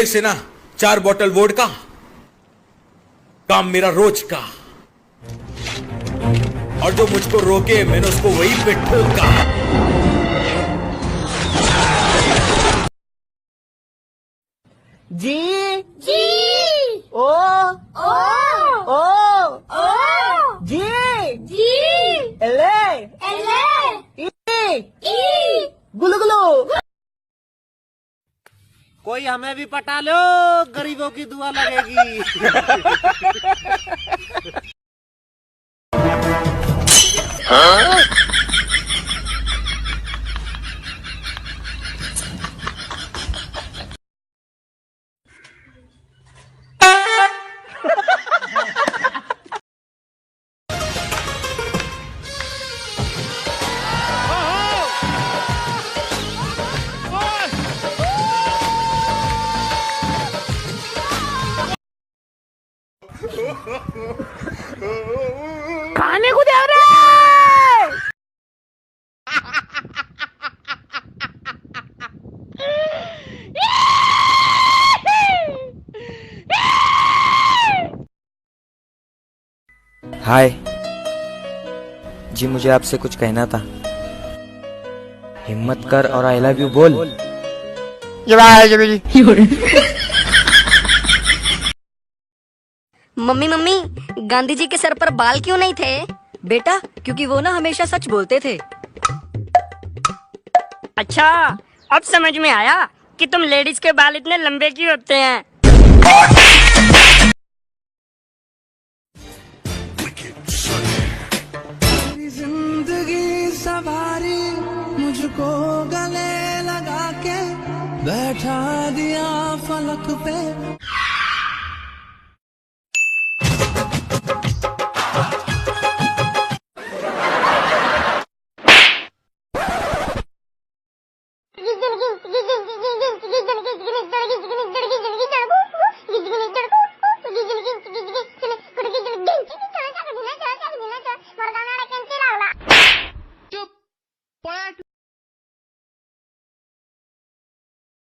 देर से ना 4 bottle vodka, काम मेरा रोज का। और जो मुझको रोके मैंने उसको वहीं पे ठोका। जी जी ओ ओ ओ ओ जी जी एले एले ई गुलु गुलु। कोई हमें भी पटा लो, गरीबों की दुआ लगेगी। खाने को दे रे। हाय जी, मुझे आपसे कुछ कहना था। हिम्मत कर और आई लव यू बोल। मम्मी मम्मी, गांधी जी के सर पर बाल क्यों नहीं थे? बेटा, क्योंकि वो ना हमेशा सच बोलते थे। अच्छा, अब समझ में आया कि तुम लेडीज के बाल इतने लंबे क्यों होते हैं। जिंदगी सवारी मुझको गले लगा के बैठा दिया फलक पे।